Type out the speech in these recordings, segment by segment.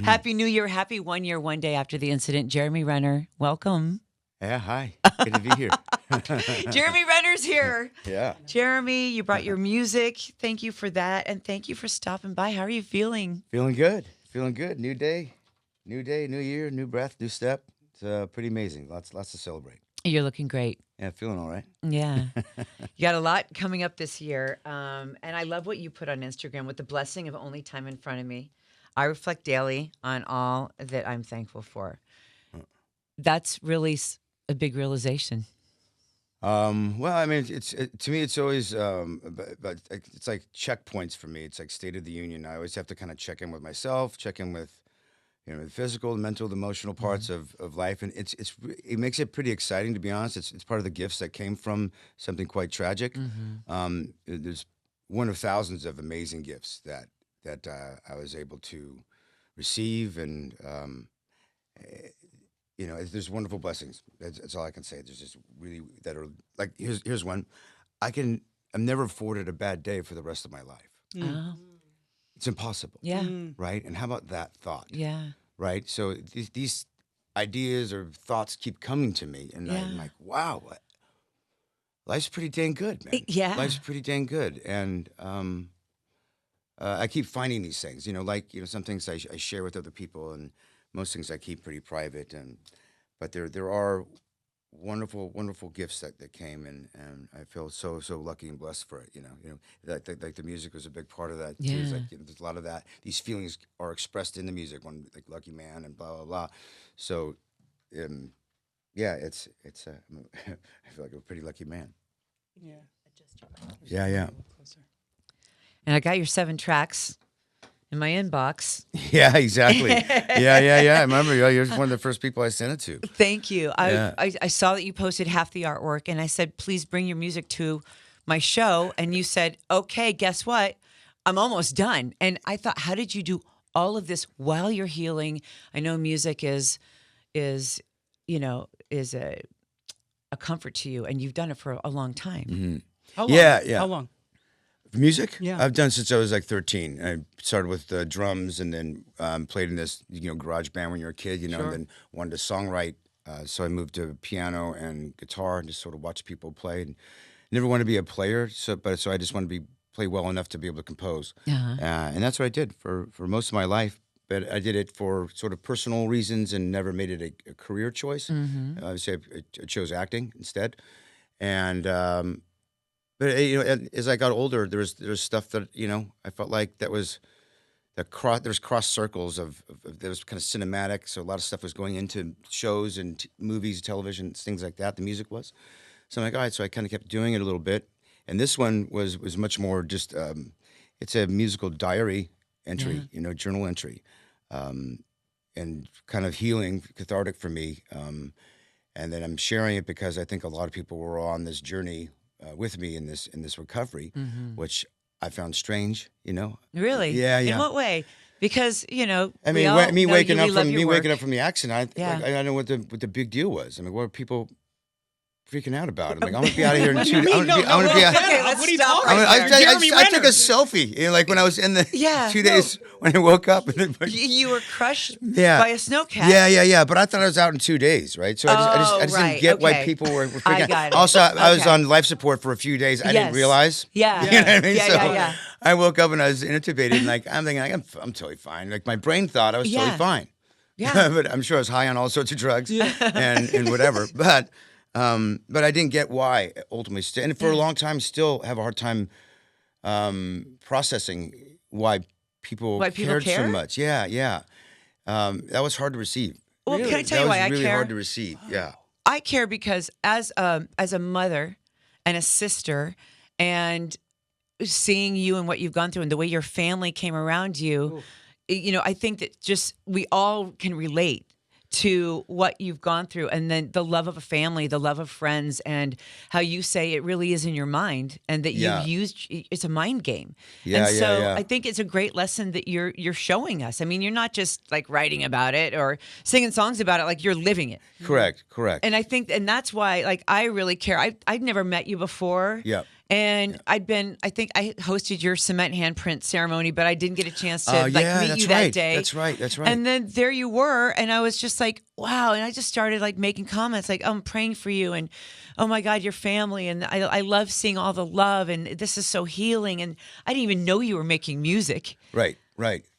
Happy New Year. Happy 1 year, 1 day after the incident. Jeremy Renner, welcome. Yeah, hi. Good to be here. Jeremy Renner's here. Yeah. Jeremy, you brought your music. Thank you for that. And thank you for stopping by. How are you feeling? Feeling good. Feeling good. New day, new year, new breath, new step. It's pretty amazing. Lots to celebrate. You're looking great. Yeah, feeling all right. Yeah. You got a lot coming up this year. And I love what you put on Instagram with the blessing of only time in front of me. I reflect daily on all that I'm thankful for. That's really a big realization. Well, I mean, to me, it's always, but it's like checkpoints for me. It's like State of the Union. I always have to kind of check in with myself, check in with, the physical, the mental, the emotional parts of life, and it makes it pretty exciting, to be honest. It's part of the gifts that came from something quite tragic. There's one of thousands of amazing gifts that I was able to receive, and there's wonderful blessings. That's all I can say. There's just really that are like here's one. I'm never afforded a bad day for the rest of my life. Oh, It's impossible. yeah. Right? And how about that thought? Yeah. Right? So these ideas or thoughts keep coming to me, and I'm Yeah. like, wow, life's pretty dang good, man. Yeah. Life's pretty dang good, and I keep finding these things. Some things I share with other people, and most things I keep pretty private. But there are wonderful gifts that came, and I feel so lucky and blessed for it. Like the music was a big part of that too. It's Yeah. like there's a lot of that. These feelings are expressed in the music, one like Lucky Man and blah blah blah. So, yeah, it's I feel like a pretty lucky man. Yeah. Yeah. Closer. And I got your 7 tracks in my inbox. Yeah, exactly. Yeah. I remember you're one of the first people I sent it to. Thank you. Yeah. I saw that you posted half the artwork, and I said, please bring your music to my show. And you said, okay, guess what? I'm almost done. And I thought, how did you do all of this while you're healing? I know music is a comfort to you, and you've done it for a long time. Mm-hmm. How long? Yeah. How long? Music? Yeah. I've done since I was like 13. I started with drums, and then played in this, garage band when you're a kid, Sure. and then wanted to songwrite. So I moved to piano and guitar and just sort of watch people play. And never wanted to be a player, so I just wanted to play well enough to be able to compose. Uh-huh. And that's what I did for most of my life. But I did it for sort of personal reasons and never made it a career choice. Obviously, I chose acting instead. And but as I got older, there's stuff that I felt like there's cross circles of that was kind of cinematic. So a lot of stuff was going into shows and movies, television, things like that. The music was. So I'm like, all right. So I kind of kept doing it a little bit. And this one was much more just it's a musical diary entry, journal entry, and kind of healing, cathartic for me. And then I'm sharing it because I think a lot of people were on this journey with me in this recovery, which I found strange. Really? Yeah. In what way? Because I we mean, all me know waking you, up we love from your waking work. up from the accident, Yeah. I don't know what the big deal was. I mean, what were people freaking out about? I'm like, I'm gonna be out of here in What do 2 you days. mean? I want to be out. Okay, let's what are you stop talking right about? there. Jeremy I took a Renner. selfie, like when I was in the Yeah. 2 days when I woke up. You were crushed Yeah. by a snowcat. Yeah. But I thought I was out in 2 days, right? So I just right, didn't get why okay. people were freaking I out. got it. Also, I was Okay. on life support for a few days. I didn't Yes. realize. Yeah. You know what I mean? Yeah, So yeah. I woke up and I was intubated, and like I'm thinking, I'm totally fine. Like my brain thought I was Yeah. totally fine. Yeah. But I'm sure I was high on all sorts of drugs and whatever. But I didn't get why ultimately. And for a long time, still have a hard time processing why people cared so care? much. Yeah. That was hard to receive. Well, can I tell you that why was I really care? hard to receive. Yeah. I care because as a mother and a sister, and seeing you and what you've gone through and the way your family came around you, I think that just we all can relate to what you've gone through, and then the love of a family, the love of friends, and how you say it really is in your mind, and that Yeah. you've used it's a mind game. Yeah, and so yeah. I think it's a great lesson that you're showing us. I mean, you're not just like writing about it or singing songs about it, like you're living it. Correct. And I think, and that's why, like, I really care. I'd never met you before. Yeah. And I think I hosted your cement handprint ceremony, but I didn't get a chance to Yeah, meet that's you right. that day. That's right. That's right. And then there you were, and I was just like, wow. And I just started like making comments like, oh, I'm praying for you, and oh my God, your family, and I love seeing all the love, and this is so healing. And I didn't even know you were making music. Right.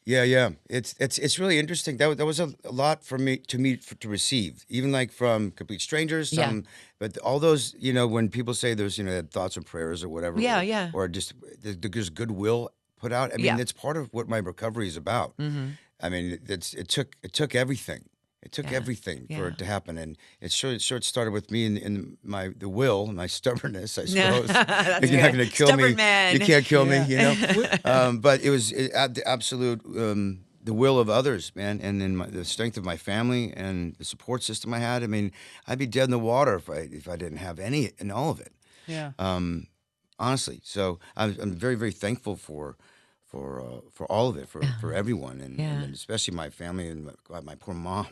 Yeah. It's really interesting. That was a lot for me to receive, even like from complete strangers. Yeah. But all those, when people say there's, thoughts and prayers or whatever, Yeah, yeah. or just there's goodwill put out. I mean, Yeah. it's part of what my recovery is about. Mm-hmm. I mean, it took everything. It took Yeah. everything for Yeah. it to happen, and it started with me in the will, my stubbornness, I Yeah. suppose. That's You're not good. going to kill Stubborn me. man. You can't kill me, Yeah. But it was the absolute the will of others, man, and then the strength of my family and the support system I had. I mean, I'd be dead in the water if I didn't have any and all of it. Yeah. Honestly, so I'm very, very thankful for all of it, for everyone, and, Yeah. and especially my family and my poor mom.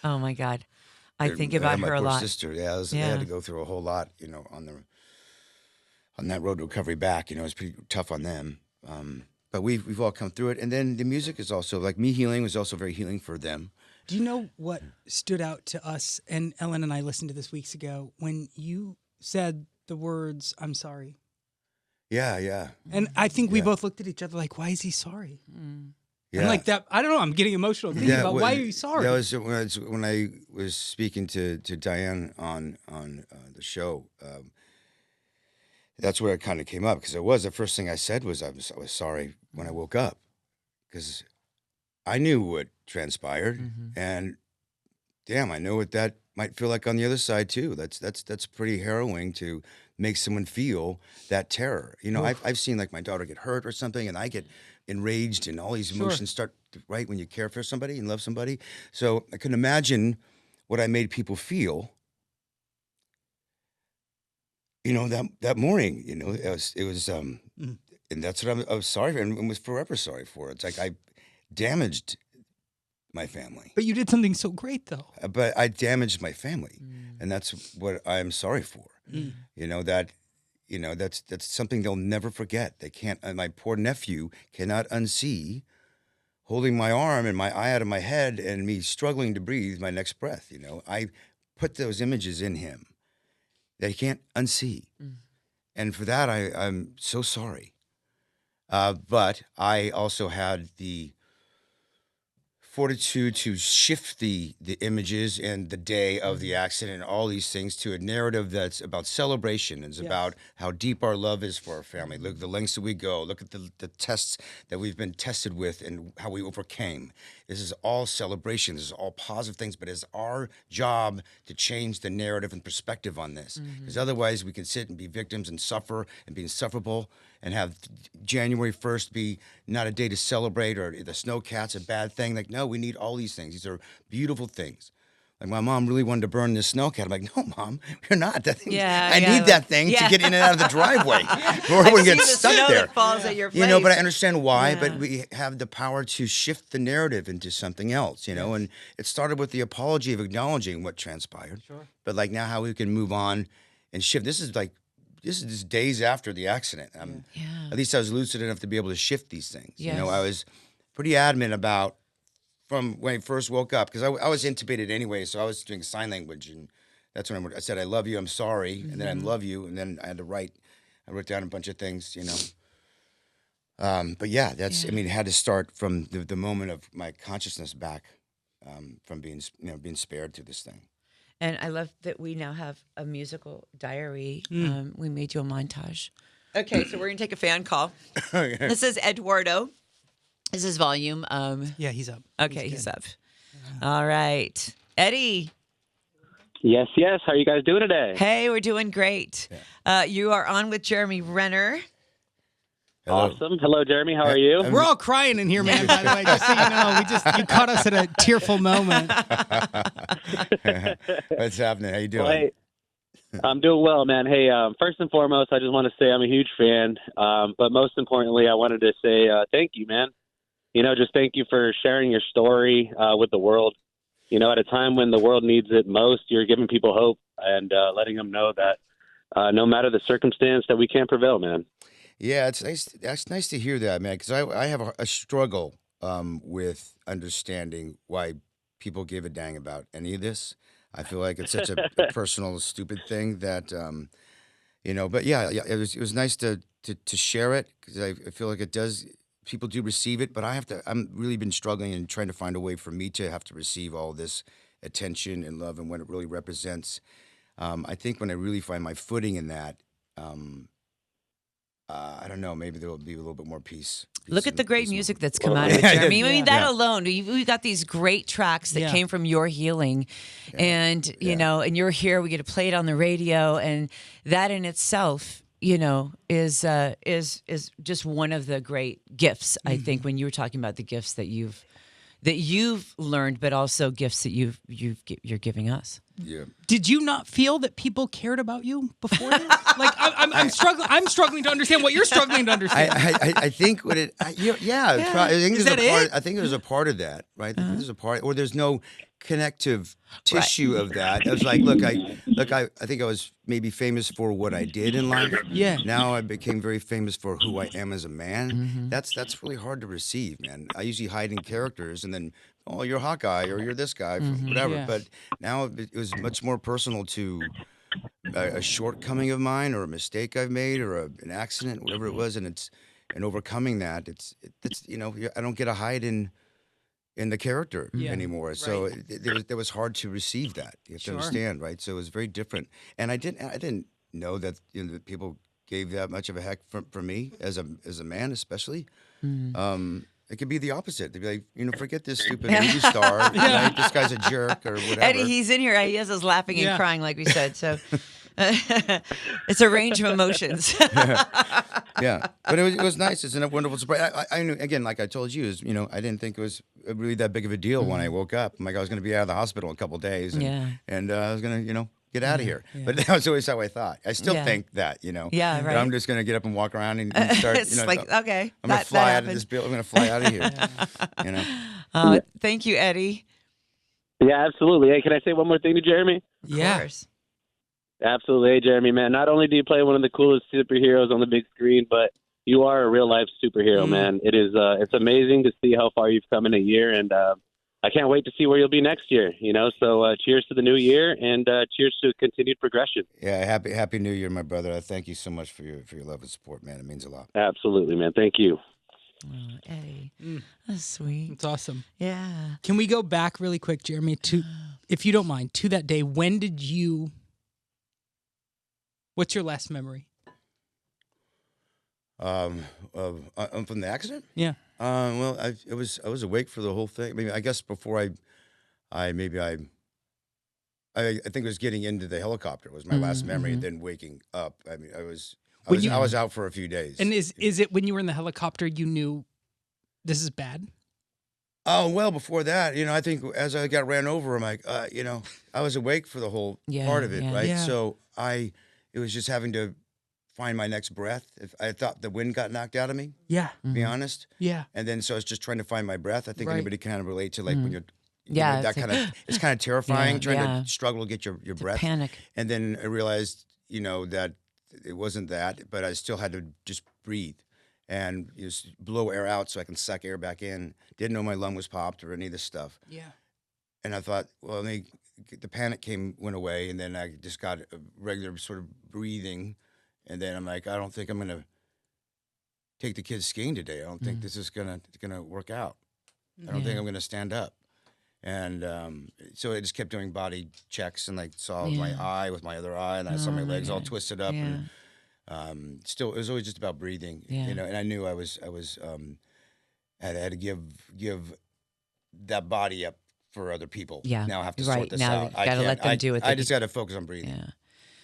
Oh my God. I think And about my her a poor lot. sister. Yeah, they Yeah. had to go through a whole lot, on that road to recovery back. It was pretty tough on them. But we've all come through it. And then the music is also, like me healing was also very healing for them. Do you know what stood out to us? And Ellen and I listened to this weeks ago when you said the words, "I'm sorry." Yeah. And I think we Yeah. both looked at each other like, why is he sorry? Yeah. And like that, I don't know, I'm getting emotional thinking about well, why are you sorry? That was when I was speaking to Diane on the show. That's where it kind of came up, because the first thing I said was I was sorry when I woke up, because I knew what transpired, and damn, I know what that might feel like on the other side too. That's pretty harrowing to make someone feel that terror. I've seen like my daughter get hurt or something, and I get enraged, and all these emotions start right when you care for somebody and love somebody. So I can imagine what I made people feel. That morning, it was, and that's what I was sorry for, and was forever sorry for. It's like I damaged my family. But you did something so great though. But I damaged my family, and that's what I'm sorry for. That's something they'll never forget. They can't. My poor nephew cannot unsee holding my arm and my eye out of my head and me struggling to breathe my next breath. I put those images in him that he can't unsee, and for that I'm so sorry. But I also had the fortitude to shift the images and the day of the accident and all these things to a narrative that's about celebration. It's about how deep our love is for our family. Look at the lengths that we go. Look at the tests that we've been tested with and how we overcame. This is all celebration. This is all positive things, but it's our job to change the narrative and perspective on this. Because otherwise we can sit and be victims and suffer and be insufferable and have January 1st be not a day to celebrate, or the snowcat's a bad thing. Like, no, we need all these things. These are beautiful things. Like, my mom really wanted to burn this snowcat. I'm like, no, Mom, you're not. That thing, I need that thing to get in and out of the driveway, or we get stuck snow there. That falls at your place. But I understand why. But we have the power to shift the narrative into something else. And it started with the apology of acknowledging what transpired. Sure. But like now, how we can move on and shift. This is just days after the accident. At least I was lucid enough to be able to shift these things. Yes. I was pretty adamant about, from when I first woke up, because I was intubated anyway, so I was doing sign language, and that's when I said, I love you, I'm sorry, and then I love you, and then I wrote down a bunch of things, But yeah, it had to start from the moment of my consciousness back, from being spared through this thing. And I love that we now have a musical diary. We made you a montage. Okay, so we're going to take a fan call. This is Eduardo. This is volume. Yeah, he's up. Okay, he's up. All right. Eddie. Yes. How are you guys doing today? Hey, we're doing great. You are on with Jeremy Renner. Hello. Awesome. Hello, Jeremy. How are you? We're all crying in here, man, by the way, just so you know. You caught us at a tearful moment. What's happening? How you doing? Well, hey, I'm doing well, man. Hey, first and foremost, I just want to say I'm a huge fan. But most importantly, I wanted to say thank you, man. Just thank you for sharing your story with the world. At a time when the world needs it most, you're giving people hope and letting them know that no matter the circumstance, that we can't prevail, man. Yeah, it's nice. That's nice to hear that, man. Because I have a struggle with understanding why people give a dang about any of this. I feel like it's such a personal, stupid thing that But yeah, it was nice to share it because I feel like it does. People do receive it, but I'm really been struggling and trying to find a way for me to have to receive all this attention and love and what it really represents. I think when I really find my footing in that. I don't know. Maybe there will be a little bit more peace. Look at the great peace music over- that's come out of it, Jeremy. I mean, that Yeah. alone, we've got these great tracks that Yeah. came from your healing, and and you're here. We get to play it on the radio, and that in itself, is just one of the great gifts. I think when you were talking about the gifts that you've learned, but also gifts that you're giving us. Yeah. Did you not feel that people cared about you before this? Like I'm struggling. I'm struggling to understand what you're struggling to understand. I think what it yeah, I think Is there's that a part. it? I think there's a part of that, right? I think there's a part, or there's no connective tissue of that. I was like, I think I was maybe famous for what I did in life. Yeah. Now I became very famous for who I am as a man. That's really hard to receive, man. I usually hide in characters, and then you're Hawkeye or you're this guy, whatever. Yeah. But now it was much more personal to a shortcoming of mine or a mistake I've made or an accident, whatever it was, and overcoming that. It's I don't get to hide in the character anymore. So it was hard to receive that. You have to understand, right? So it was very different, and I didn't know that that people gave that much of a heck for me as a man, especially. It could be the opposite. They'd be like, forget this stupid movie star. Right? This guy's a jerk or whatever. Eddie, he's in here. He has us laughing and crying, like we said. So it's a range of emotions. Yeah, but it was nice. It's a wonderful surprise. I knew, again, like I told you, I didn't think it was really that big of a deal when I woke up. I'm like, I was going to be out of the hospital in a couple of days, and I was going to, get out of here. But that was always how I thought. I still think that, Yeah, that right. I'm just going to get up and walk around and start. It's like, okay, I'm going to fly out of this building. I'm going to fly out of here. Thank you, Eddie. Yeah, absolutely. Hey, can I say one more thing to Jeremy? Of course. Absolutely. Hey, Jeremy, man, not only do you play one of the coolest superheroes on the big screen, but you are a real-life superhero, man. It is. It's amazing to see how far you've come in a year, and I can't wait to see where you'll be next year, So cheers to the new year, and cheers to continued progression. Yeah, happy New Year, my brother. I thank you so much for your love and support, man. It means a lot. Absolutely, man. Thank you. Oh, Eddie. That's sweet. It's awesome. Yeah. Can we go back really quick, Jeremy, to, if you don't mind, to that day? What's your last memory? From the accident? Yeah. Well, I was awake for the whole thing. Maybe I guess before I think it was getting into the helicopter was my last memory. Then waking up. I mean, I was out for a few days. And is it when you were in the helicopter you knew this is bad? Oh, well, before that, I think as I got ran over, I'm like, I was awake for the whole part of it, right? Yeah. So it was just having to find my next breath. If I thought the wind got knocked out of me, Yeah. to be honest. Yeah. And then so I was just trying to find my breath. I think Right. anybody can kind of relate to like when you're, Yeah, that it's kind of, it's kind of terrifying trying yeah. to struggle to get your breath. Panic. And then I realized, that it wasn't that, but I still had to just breathe and just blow air out so I can suck air back in. Didn't know my lung was popped or any of this stuff. Yeah. And I thought, well, the panic went away, and then I just got a regular sort of breathing. And then I'm like, I don't think I'm gonna take the kids skiing today. I don't think this is gonna work out. I don't think I'm gonna stand up. And so I just kept doing body checks, and I saw my eye with my other eye, and I saw my legs all twisted up. And still, it was always just about breathing, And I knew I had to give that body up for other people. Yeah. Now I have to Right. sort this Now out. you gotta let them do what I they just got to focus on breathing. Yeah.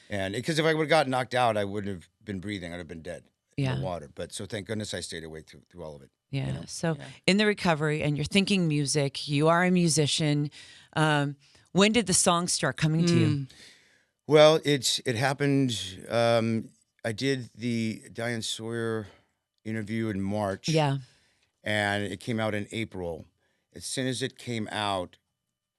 And because if I would have gotten knocked out, I wouldn't have been breathing. I'd have been dead in Yeah. the water. But so thank goodness I stayed awake through all of it. Yeah. So in the recovery, and you're thinking music, you are a musician. When did the songs start coming to you? Well, it happened. I did the Diane Sawyer interview in March. Yeah. And it came out in April. As soon as it came out,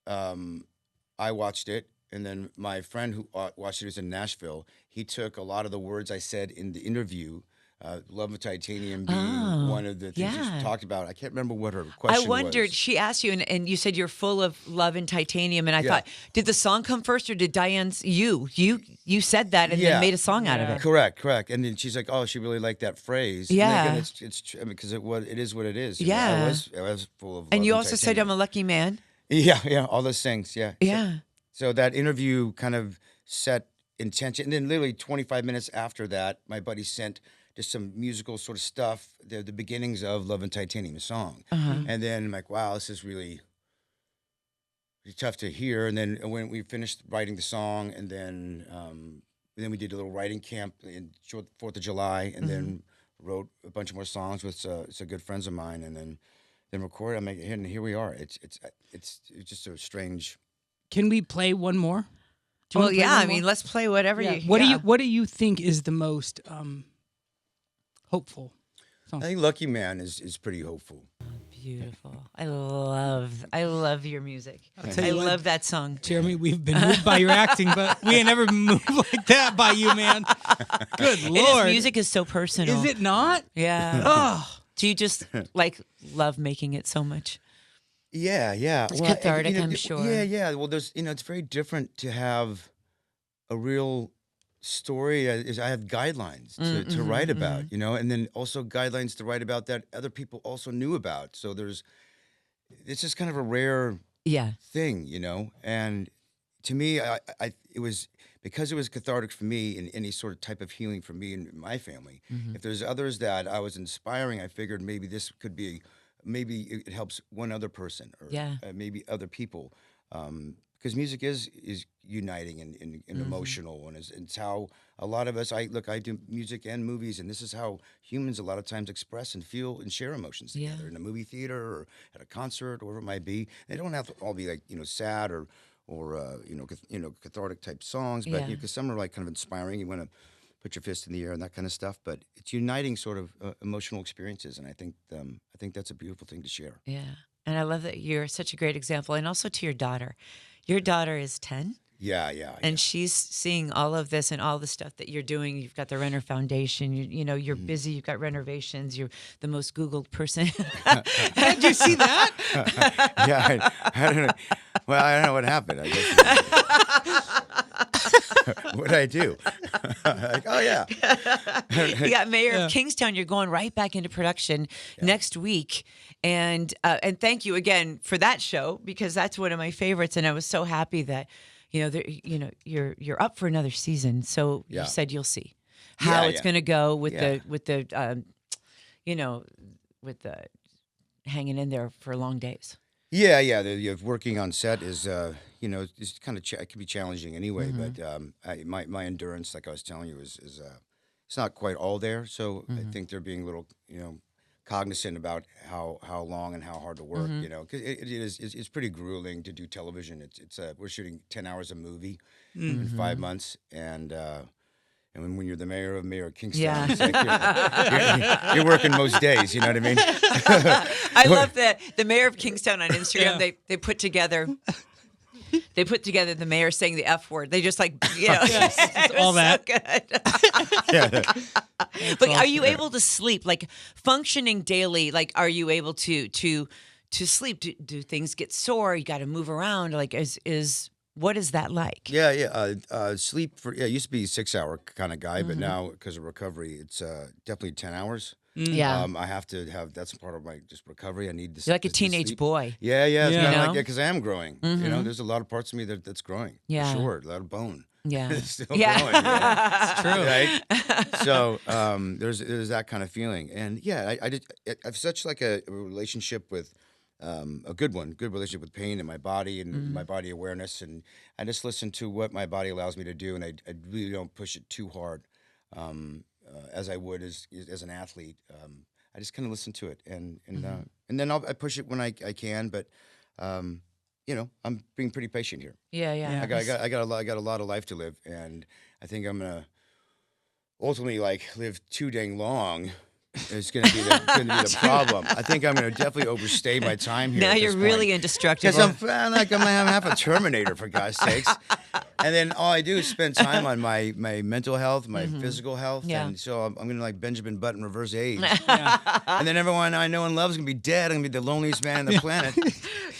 I watched it And then my friend who watched it was in Nashville. He took a lot of the words I said in the interview, love of titanium being one of the things she talked about. I can't remember what her question was. I wondered, she asked you, and you said you're full of love and titanium. And I thought, did the song come first or did Diane's, you said that and then made a song out of it? Correct. And then she's like, oh, she really liked that phrase. Yeah. And again, it's because it is what it is. You Yeah. know, I was full of love And you also said, titanium. I'm a lucky man. Yeah, all those things, yeah. Yeah. So that interview kind of set intention. And then literally 25 minutes after that, my buddy sent just some musical sort of stuff, the beginnings of Love and Titanium, song. And then I'm like, wow, this is really tough to hear. And then when we finished writing the song, and then we did a little writing camp in 4th of July, and then wrote a bunch more songs with some good friends of mine, and then recorded. And here we are. It's just a strange. Can we play one more? Do you Well, wanna play yeah, one I mean, more? let's play whatever you. What do you think is the most hopeful song? I think Lucky Man is pretty hopeful. Beautiful. I love your music. tell I you what, love that song. Jeremy, we've been moved by your acting, but we ain't never been moved like that by you, man. Good And Lord. his music is so personal. Is it not? Yeah. Oh, Do you just love making it so much? Yeah. It's cathartic, I'm sure. Yeah. Well, there's it's very different to have a real story. I have guidelines to write about, and then also guidelines to write about that other people also knew about. So it's just kind of a rare thing, And to me, it was because it was cathartic for me in any sort of type of healing for me and my family. If there's others that I was inspiring, I figured maybe this could be. Maybe it helps one other person or maybe other people. Because music is uniting and emotional, and it's how a lot of us. I do music and movies, and this is how humans a lot of times express and feel and share emotions together in a movie theater or at a concert or whatever it might be. They don't have to all be sad or cathartic type songs, but because some are kind of inspiring. You want to put your fist in the air and that kind of stuff, but it's uniting sort of emotional experiences, and I think that's a beautiful thing to share. Yeah. And I love that you're such a great example, and also to your daughter. Your daughter is 10. Yeah. And she's seeing all of this and all the stuff that you're doing. You've got the Renner Foundation. You're busy. You've got renovations. You're the most Googled person. did you see that? Yeah, I don't know. Well, I don't know what happened. I guess. What did I do? Oh yeah. You got Mayor of Kingstown. You're going right back into production next week, and thank you again for that show, because that's one of my favorites, and I was so happy that you're up for another season. So you said you'll see how it's going to go with the hanging in there for long days. Yeah. Working on set is, it's kind of it can be challenging anyway. But my endurance, like I was telling you, is it's not quite all there. So I think they're being a little, cognizant about how long and how hard to work. Because it's pretty grueling to do television. It's we're shooting 10 hours a movie in 5 months, and when you're the mayor of Kingstown, it's like you're working most days. You know what I mean? I love that the mayor of Kingstown on Instagram. They put together. They put together the mayor saying the F word. They just it all was that. so good. But are you able to sleep? Like functioning daily, are you able to sleep? Do things get sore? You got to move around. What is that like? Yeah. Sleep it used to be a 6-hour kind of guy, but now because of recovery, it's definitely 10 hours. Yeah. I have to have, that's part of my just recovery. I need this. You're like a teenage sleep. boy. Yeah. It's kind of know? because I am growing. There's a lot of parts of me that's growing. Yeah. For sure. A lot of bone. Yeah. It's still Yeah. growing. It's true. Right? So there's that kind of feeling. And I have such like a relationship with a good relationship with pain in my body and my body awareness. And I just listen to what my body allows me to do. And I really don't push it too hard. As I would as an athlete, I just kind of listen to it, and then I push it when I can. But I'm being pretty patient here. Yeah. I got a lot of life to live, and I think I'm gonna ultimately live too dang long is going to be the problem. I think I'm going to definitely overstay my time here. Now at you're this really point. indestructible. Because I'm half a Terminator, for God's sakes. And then all I do is spend time on my mental health, my physical health. Yeah. And so I'm going to like Benjamin Button reverse age. And then everyone I know and love is going to be dead. I'm going to be the loneliest man on the planet.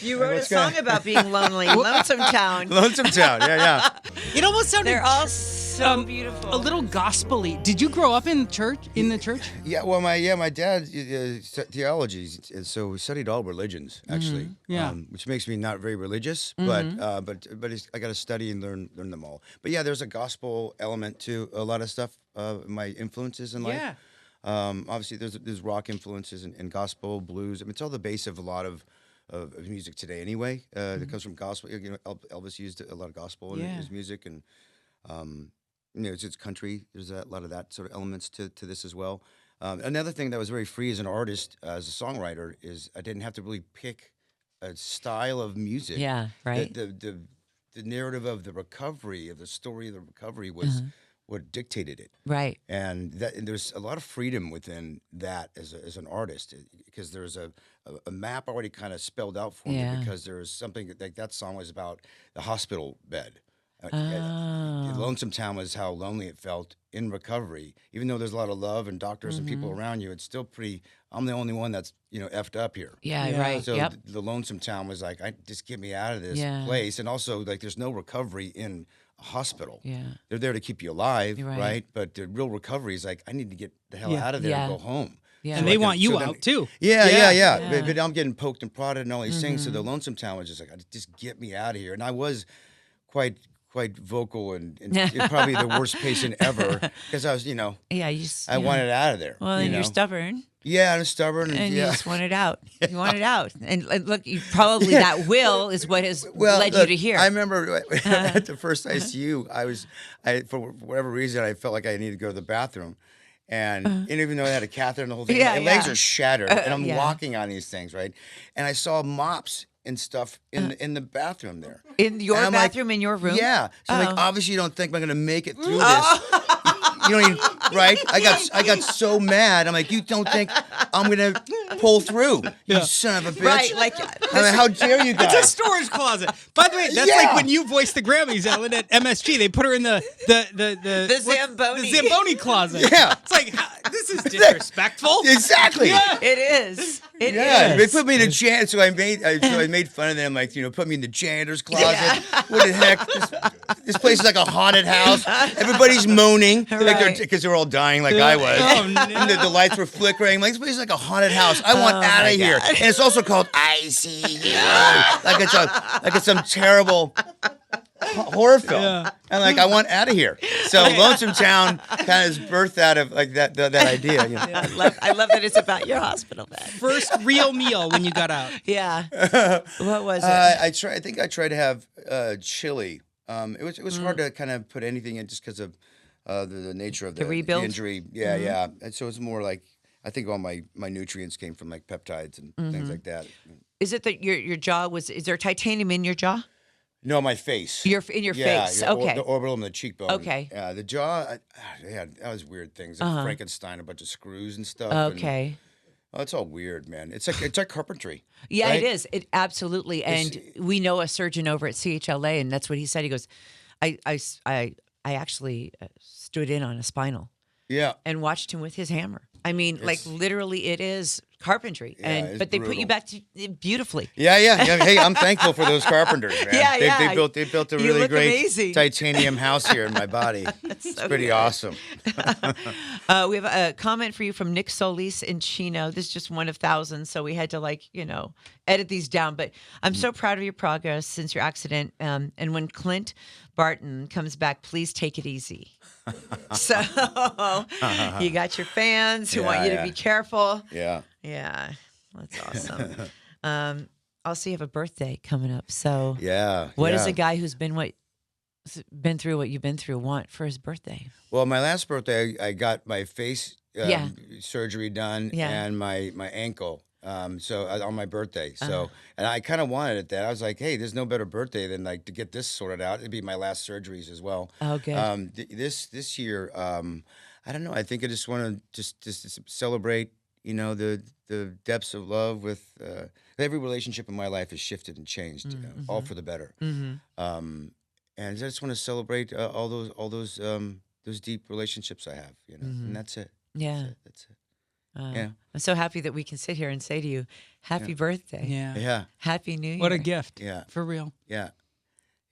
You wrote a what's song about being lonely, Lonesome Town. Lonesome Town, yeah. It almost sounded They're all so beautiful. a little gospel-y. Did you grow up in church? In the church? Yeah, well, my dad theology, so we studied all religions actually. Yeah. Which makes me not very religious, but I got to study and learn them all. But yeah, there's a gospel element to a lot of stuff. My influences in life. Yeah. Obviously, there's rock influences and gospel, blues. I mean, it's all the base of a lot of music today anyway. That comes from gospel. You know, Elvis used a lot of gospel in his music, and you know, it's country. There's a lot of that sort of elements to this as well. Another thing that was very free as an artist, as a songwriter, is I didn't have to really pick a style of music. Yeah, right. The narrative of the recovery, of the story of the recovery was what dictated it. Right. And there's a lot of freedom within that as an artist, because there's a map already kind of spelled out for me, because there's something like that song was about the hospital bed. Lonesome Town was how lonely it felt in recovery. Even though there's a lot of love and doctors and people around you, it's still pretty, I'm the only one that's, effed up here. Yeah, right. So Yep. the Lonesome Town was like, just get me out of this place. And also, like, there's no recovery in a hospital. Yeah. They're there to keep you alive, Right. right? But the real recovery is like, I need to get the hell out of there and go home. Yeah. And they want you out too. Yeah. But I'm getting poked and prodded and all these things. So the Lonesome Town was just like, just get me out of here. And I was quite vocal and probably the worst patient ever, because I was, Yeah, I wanted out of there. Well, and you're stubborn. Yeah, I'm stubborn. And you just want it out. You want it out. And look, you probably that will is what has led you to here. I remember at the first ICU, I for whatever reason, I felt like I needed to go to the bathroom. And even though I had a catheter and the whole thing, my legs are shattered. And I'm walking on these things, right? And I saw mops and stuff in the bathroom there. In your bathroom, in your room? Yeah. So like, obviously you don't think I'm going to make it through this. You don't even, right? I got so mad. I'm like, you don't think I'm going to pull through? You son of a bitch. Right. Like, I'm like, how dare you guys? It's a storage closet. By the way, that's like when you voiced the Grammys, Ellen, at MSG. They put her in the Zamboni. The Zamboni closet. Yeah. It's like, this is disrespectful. Exactly. Yeah. it is. It Yeah, is. they put me in a janitor. So I made fun of them, like, put me in the janitor's closet. What the heck? This place is like a haunted house. Everybody's moaning, because they're all dying, like I was. Oh, no. And the lights were flickering. I'm like, this place is like a haunted house. I want out of here. And it's also called ICU, like it's some terrible horror film. Yeah. And like, I want out of here. So Lonesome Town kind of is birthed out of like that idea. Yeah, I love that it's about your hospital bed. First real meal when you got out. Yeah. What was it? I think I tried to have chili. It was hard to kind of put anything in just because of the nature of the rebuild? injury. Yeah. And so it's more like, I think all my nutrients came from like peptides and things like that. Is it that your jaw is there titanium in your jaw? No, my face. In your face. Okay. The orbital and the cheekbone. Okay. Yeah, the jaw. That was weird things. Like Frankenstein, a bunch of screws and stuff. Okay. And, it's all weird, man. It's like carpentry. Yeah, right? it is. It absolutely. And we know a surgeon over at CHLA, and that's what he said. He goes, I actually stood in on a spinal. Yeah. And watched him with his hammer. I mean, like literally, it is carpentry, but they put you back to beautifully. Yeah. Hey, I'm thankful for those carpenters, man. Yeah. They built a really great amazing. titanium house here in my body. It's pretty awesome. We have a comment for you from Nick Solis in Chino. This is just one of thousands, so we had to edit these down. But I'm so proud of your progress since your accident. And when Clint Barton comes back, please take it easy. So you got your fans who want you to be careful. Yeah. Yeah, that's awesome. Also, you have a birthday coming up. So what does a guy who's been through what you've been through want for his birthday? Well, my last birthday, I got my face surgery done and my ankle. So on my birthday. So and I kind of wanted it that. I was like, hey, there's no better birthday than like to get this sorted out. It'd be my last surgeries as well. Oh, good. This year, I don't know. I think I just want to just celebrate, the depths of love with every relationship in my life has shifted and changed, all for the better. Um, and I just want to celebrate those deep relationships I have, and that's it. Yeah. That's it. Yeah. I'm so happy that we can sit here and say to you, happy birthday. Yeah. Yeah. Happy New Year. What a gift. Yeah. For real. Yeah.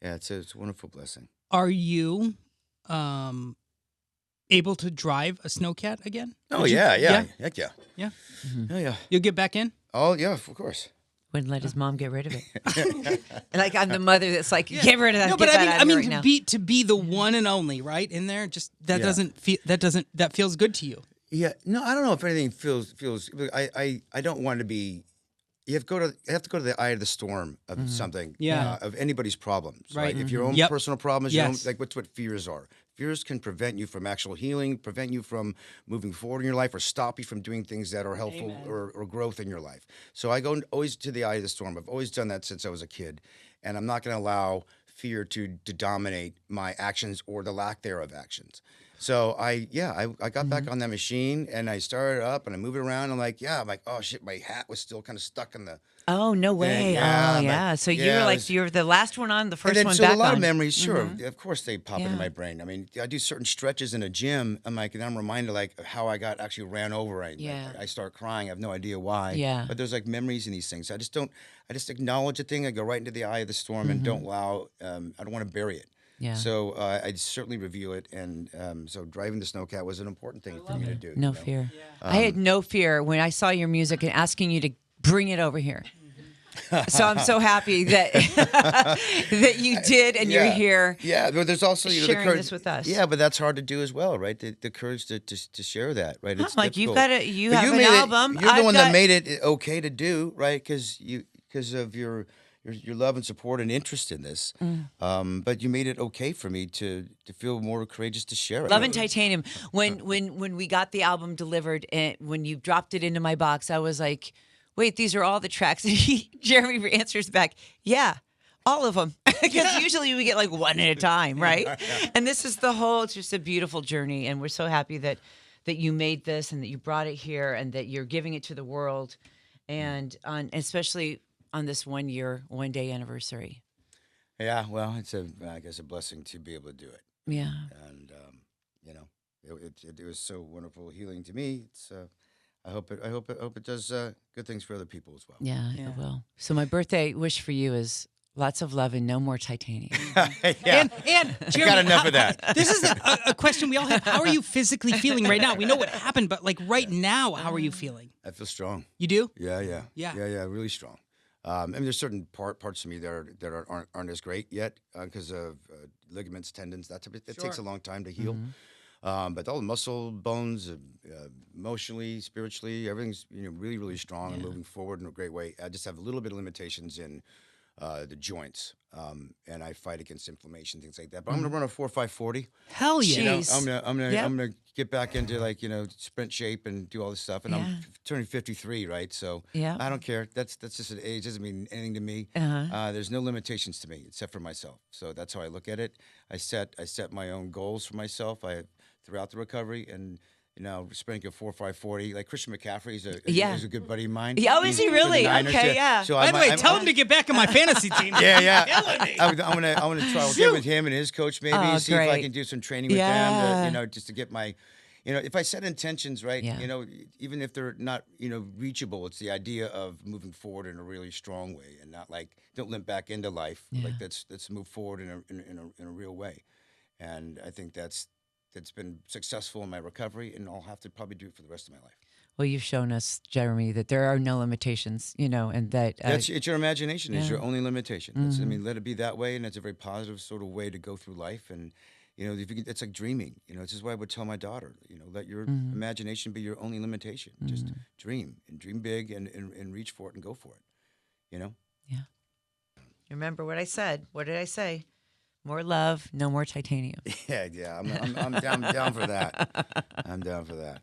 Yeah. It's a wonderful blessing. Are you able to drive a snowcat again? Oh, Would you- yeah. Heck yeah. Yeah. Oh, yeah. You'll get back in? Oh, yeah, of course. Wouldn't let his mom get rid of it. Like I'm the mother that's like, get rid of that. No, get but that out of here right to now. be the one and only, right? In there, just that Yeah. that feels good to you. Yeah. No, I don't know if anything feels. I don't want to be. You have to go to the eye of the storm of something. Yeah. Of anybody's problems. Right. Right. If your own Yep. personal problems. Yes. Like what's what fears are. Fears can prevent you from actual healing, prevent you from moving forward in your life, or stop you from doing things that are helpful or growth in your life. So I go always to the eye of the storm. I've always done that since I was a kid, and I'm not going to allow fear to dominate my actions or the lack thereof actions. So I got back on that machine and I started up and I moved it around. I'm like, oh shit, my hat was still kind of stuck in the. Oh, no way. Yeah, oh, but- yeah. So you yeah, were it like, was- you're the last one on, the first And then, one so back a lot on. of memories, sure, of course they pop Yeah. into my brain. I mean, I do certain stretches in a gym. And I'm reminded like of how I got actually ran over. I start crying. I have no idea why. Yeah. But there's like memories in these things. I just acknowledge a thing. I go right into the eye of the storm and don't allow. I don't want to bury it. Yeah. So I certainly reveal it, and so driving the snowcat was an important thing for me to do. No fear. I had no fear when I saw your music and asking you to bring it over here. So I'm so happy that that you did and you're here. Yeah, but there's also the sharing courage this with us. Yeah, but that's hard to do as well, right? The courage to share that, right? I'm like, you've difficult. got you But have an made album. You're the I've one got- that made it okay to do, right? Because of your love and support and interest in this. But you made it okay for me to feel more courageous to share it. Love and Titanium. When we got the album delivered and when you dropped it into my box, I was like, wait, these are all the tracks. And Jeremy answers back, yeah, all of them. Because usually we get like one at a time, right? And this is it's just a beautiful journey. And we're so happy that you made this and that you brought it here and that you're giving it to the world. And especially on this 1 day anniversary. Yeah, well, it's I guess a blessing to be able to do it. Yeah. And it was so wonderful healing to me. It's I hope it does good things for other people as well. Yeah, Yeah. it will. So my birthday wish for you is lots of love and no more titanium. Yeah, And I Jeremy, got enough of that. This is a question we all have. How are you physically feeling right now? We know what happened, but like right now, how are you feeling? I feel strong. You do? Yeah, Yeah. really strong. I mean, there's certain parts of me that aren't as great yet because of ligaments, tendons, that type of. It takes a long time to heal. But all the muscle, bones, emotionally, spiritually, everything's really, really strong and moving forward in a great way. I just have a little bit of limitations in the joints, and I fight against inflammation, things like that. But I'm gonna run a 4.5/40. Hell yeah. I'm Yep. gonna get back into sprint shape and do all this stuff. And I'm turning 53, right? So Yeah. I don't care. That's just an age. Doesn't mean anything to me. There's no limitations to me except for myself. So that's how I look at it. I set my own goals for myself. Throughout the recovery and. Sprinting a 4.5/40, like Christian McCaffrey is a good buddy of mine. Yeah, is he He's for the really? Niners, Okay, yeah. So By the way, tell him to get back on my fantasy team. Yeah. Killing me. I'm gonna try to get with him and his coach maybe, Oh, see if I great. can do some training with Yeah. them. Just to get my, if I set intentions right, Yeah. even if they're not, reachable, it's the idea of moving forward in a really strong way and not like don't limp back into life. Yeah. Like let's move forward in a real way, and I think that's been successful in my recovery, and I'll have to probably do it for the rest of my life. Well, you've shown us, Jeremy, that there are no limitations, and that It's your imagination is yeah. your only limitation. Let it be that way, and it's a very positive sort of way to go through life. And if you can, it's like dreaming. This is why I would tell my daughter, let your imagination be your only limitation. Just dream and dream big and reach for it and go for it. Yeah. Remember what I said? What did I say? More love, no more titanium. Yeah. I'm down for that. I'm down for that.